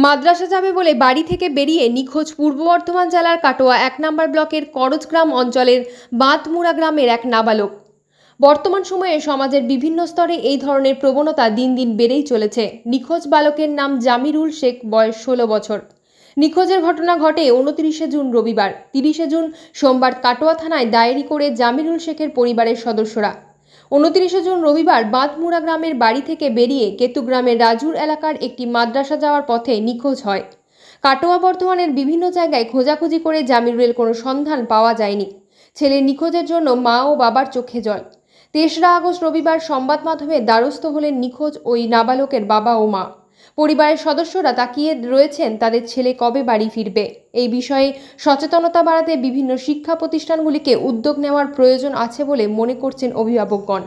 মাদ্রাসা যাবে বলে বাড়ি থেকে বেরিয়ে নিখোঁজ পূর্ব বর্ধমান জেলার কাটোয়া ১ নম্বর ব্লকের করজগ্রাম অঞ্চলের বাঁধমুড়া গ্রামের এক নাবালক। বর্তমান সময়ে সমাজের বিভিন্ন স্তরে এই ধরনের প্রবণতা দিন দিন বেড়েই চলেছে। নিখোঁজ বালকের নাম জামিরুল শেখ, বয়স 16 বছর। নিখোঁজের ঘটনা ঘটে 29শে জুন রবিবার। 30শে জুন সোমবার কাটোয়া থানায় ডায়েরি করে জামিরুল শেখের পরিবারের সদস্যরা। 29শে জুন রবিবার বাঁধমুড়া গ্রামের বাড়ি থেকে বেরিয়ে কেতুগ্রামের রাজুর এলাকার একটি মাদ্রাসা যাওয়ার পথে নিখোঁজ হয়। কাটোয়া বর্ধমানের বিভিন্ন জায়গায় খোঁজাখুঁজি করে জামিরুলের কোনো সন্ধান পাওয়া যায়নি। ছেলের নিখোঁজের জন্য মা ও বাবার চোখে জল। ৩রা আগস্ট রবিবার সংবাদ মাধ্যমে দ্বারস্থ হলেন নিখোঁজ ওই নাবালকের বাবা ও মা। পরিবারের সদস্যরা তাকিয়ে রয়েছেন তাদের ছেলে কবে বাড়ি ফিরবে। এই বিষয়ে সচেতনতা বাড়াতে বিভিন্ন শিক্ষা প্রতিষ্ঠানগুলিকে উদ্যোগ নেওয়ার প্রয়োজন আছে বলে মনে করছেন অভিভাবকগণ।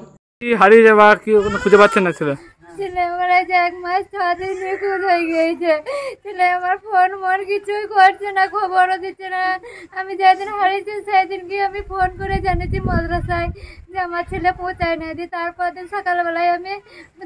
হারিয়ে যাওয়া কি খুঁজে পাচ্ছেন না ছেলে? ছেলে আমার আজ 1 মাস 6 দিন নিখোঁজ হয়ে গিয়েছে। ছেলে আমার ফোন কিছুই করছে না, খবরও দিচ্ছে না। আমি যেদিন হারিয়েছি সেদিন গিয়ে আমি ফোন করে জানিয়েছি মাদ্রাসায় যে আমার ছেলে পৌঁছায় না। দিয়ে তারপর দিন সকালবেলায় আমি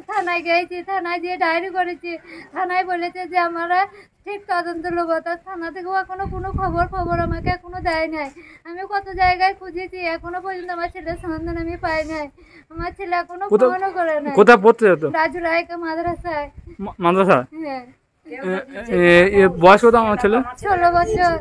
থানায় গিয়েছি, থানায় গিয়ে ডায়েরি করেছি। থানায় বলেছে যে আমরা ঠিক তদন্ত নেবো। তার থানা থেকেও এখনো কোনো খবর আমাকে এখনো দেয় নাই। আমি কত জায়গায় খুঁজেছি, এখনো পর্যন্ত আমার ছেলের সন্ধান আমি পাই নাই। আমার ছেলে এখনো ফোনও করে না। কোথায় পড়তে যেত? রাজুর মাদ্রাসায়। মাদ্রাসা? হ্যাঁ। বয়স কত আমার ছেলে? 16 বছর।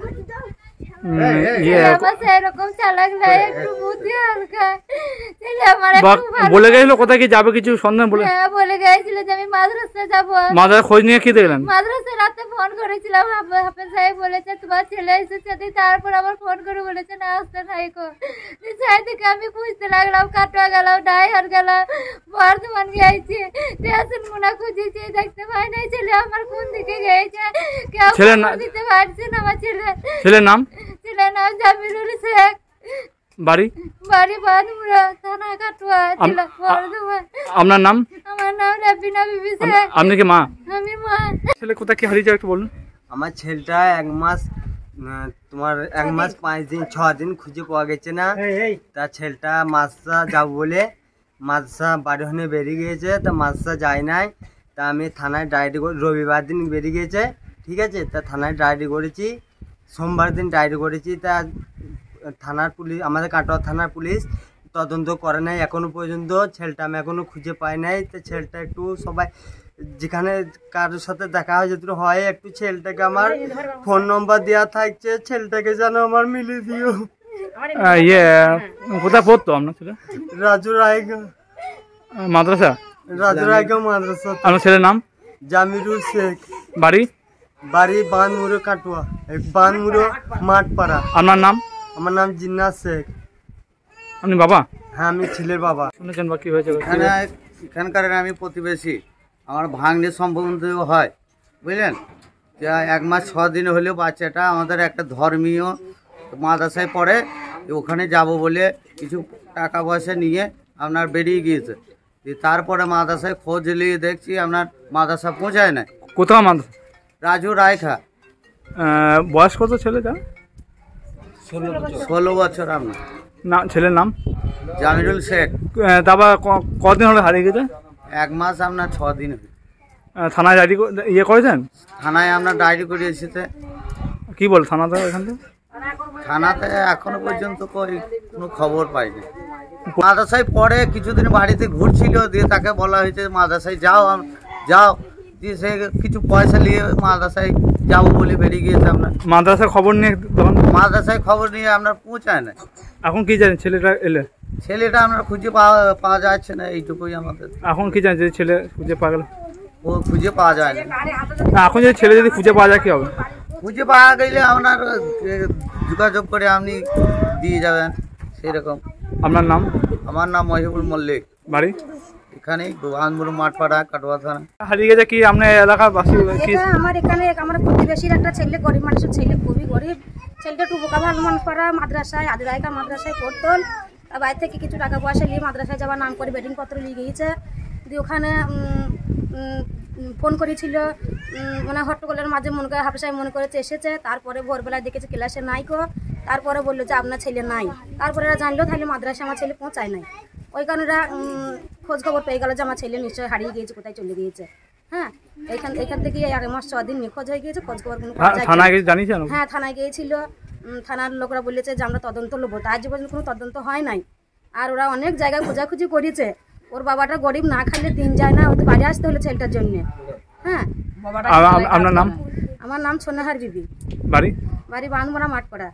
বলে গেছিল কোথায় কি যাবে, কিছু সন্ধান বলে? হ্যাঁ, বলে গেছিল যে আমি মাদ্রাসা যাবো। মাদ্রাসা খোঁজ নিয়ে কি দেখলেন? মাদ্রাসা রাতে ফোন করেছিলাম, হাফেজ সাহেব বলেছে তোমার ছেলে এসেছে। তারপর আবার ফোন করে বলেছে না আসতে নাই। সেই থেকে আমি খুঁজতে লাগলাম, কাটোয়া গেলাম, ডাইহার গেলাম, বর্ধমান গিয়েছি, স্টেশন মোনা খুঁজেছি, দেখতে পাই নাই ছেলে আমার কোন দিকে গিয়েছে। কেউ দিতে পারছে না আমার ছেলে। ছেলের নাম? ছেলের নাম জামিরুল শেখ। বাড়ি বাঁধমুড়া, থানা কাটোয়া, জেলা বর্ধমান। আপনার নাম? আমার নাম রাবিনা বিবি শেখ। আপনি কি মা? আমি মা। ছেলে কোথায় কি হারিয়ে যাবে একটু বলুন। আমার ছেলেটা 1 মাস 5 দিন 6 দিন খুঁজে পাওয়া গেছে না। তা ছেলেটা মাদ্রাসা যাবো বলে মাদ্রাসা বাড়ি হনে বেরিয়ে গিয়েছে। তা মাদ্রাসা যায় নাই। তা আমি থানায় ডায়েরি করে, রবিবার দিন বেরিয়ে গিয়েছে, ঠিক আছে। তা থানায় ডায়েরি করেছি, সোমবার দিন ডায়েরি করেছি। তা থানার পুলিশ, আমাদের কাটোয়া থানার পুলিশ তদন্ত করে নাই এখনো পর্যন্ত। ছেলেটা আমি এখনো খুঁজে পাই নাই। তো ছেলেটা একটু সবাই যেখানে কারোর সাথে দেখা হয় যদি হয় একটু ছেলেটাকে আমার ফোন নম্বর দেওয়া থাকছে, ছেলেটাকে যেন আমার মিলে দিও। কোথায় পড়তো আপনার ছেলে? রাজু রায়গা মাদ্রাসা? রাজু রায়গা মাদ্রাসা। আপনার ছেলের নাম? জামিরুল শেখ। বাড়ি? বাড়ি বাঁধমুড়ো, কাটোয়া, বাঁধমুড়ো মাঠপাড়া। আপনার নাম? আমার নাম জিন্নাত শেখ। আপনি বাবা? হ্যাঁ, আমি ছেলের বাবা। শুনেছেন বা কি হয়েছে? এখানকার আমি প্রতিবেশী, আমার ভাগ্নে সম্বন্ধ হয়, বুঝলেন। 1 মাস 6 দিন হলেও বাচ্চাটা আমাদের একটা ধর্মীয় মাদ্রাসায় পড়ে, ওখানে যাব বলে কিছু টাকা পয়সা নিয়ে আপনার বেরিয়ে গিয়েছে। তারপরে মাদ্রাসায় খোঁজ নিয়ে দেখছি আপনার মাদ্রাসা পৌঁছায় না। কোথাও মাদ্রাসা? রাজু রায়খা। বয়স কত ছেলেটা? 16 বছর। আপনার নাম? ছেলের নাম? জামিরুল শেখ। তারপর কদিন হলে হারিয়ে গেছে? 1 মাস আপনার 6 দিন। থানায় ডায়েরি করেছেন? থানায় আপনার ডায়েরি করে এসেছে। কি বল থানাতে? এখান থেকে থানাতে এখনো পর্যন্ত কোনো খবর পাইনি। মাদ্রাসায় পরে কিছুদিন বাড়িতে ঘুরছিল, দিয়ে তাকে বলা হয়েছে মাদ্রাসায় যাও। দিয়ে সে কিছু পয়সা নিয়ে মাদ্রাসায় যাবো বলে বেরিয়ে গিয়েছে। আপনার মাদ্রাসায় খবর নিয়ে আপনার পৌঁছায় না। এখন কি জানেন ছেলেটা এলে? ছেলেটা আমরা খুঁজে পাওয়া যাচ্ছে না, এইটুকুই আমাদের। এখন কি জানেন যে ছেলে খুঁজে পাওয়া গেল? ও খুঁজে পাওয়া যায় না। এখন যদি ছেলে যদি খুঁজে পাওয়া যায় কি হবে? খুঁজে পাওয়া গেলে আপনার যোগাযোগ করে আপনি দিয়ে যাবেন সেরকম। আপনার নাম? আমার নাম মহিবুল মল্লিক। বাড়ি? এখানে বাঁধমুড়া মাঠপাড়া, কাটোয়া থানা। হারিয়ে গেছে কি আপনার এলাকাবাসী? আমার এখানে আমার প্রতিবেশীর একটা ছেলে, গরিব মানুষের ছেলে, খুবই গরিব। ছেলেটা একটু বোকা ভালো মানুষ পাড়া মাদ্রাসায়, আদিরায়কা মাদ্রাসায় পড়তো। বাইরে থেকে কিছু টাকা পয়সা নিয়ে মাদ্রাসায় যাওয়ার নাম করে বেডিং পত্র নিয়ে গিয়েছে। দিয়ে ওখানে ফোন করেছিল, মানে হট্টগোলের মাঝে মনে করে হাফেজ সাহেব মনে করেছে এসেছে। তারপরে ভোরবেলায় দেখেছে ক্লাসে নাই কো। তারপরে বললো যে আপনার ছেলে নাই। তারপরে এরা জানলো তাহলে মাদ্রাসায় আমার ছেলে পৌঁছায় নাই। ওই কারণে খোঁজ খবর পেয়ে গেল যে আমার ছেলে নিশ্চয়ই হারিয়ে গিয়েছে, কোথায় চলে গিয়েছে। হ্যাঁ এখান থেকে 1 মাস 6 দিন নিখোঁজ হয়ে গিয়েছে, খোঁজ খবর কোনো থানায় গিয়ে জানিয়েছেন? হ্যাঁ থানায় গিয়েছিল, থানার লোকরা বলেছে যে আমরা তদন্ত নেবো, তা আজ পর্যন্ত কোনো তদন্ত হয় নাই। আর ওরা অনেক জায়গায় খোঁজাখুঁজি করেছে, ওর বাবাটা গরিব, না খাইলে দিন যায় না, ওদের বাড়ি আসতে হলো ছেলেটার জন্য। হ্যাঁ আপনার নাম? আমার নাম সোনাহার বিবি, বাড়ি? বাড়ি বাঁধমোড়া মাঠপাড়া।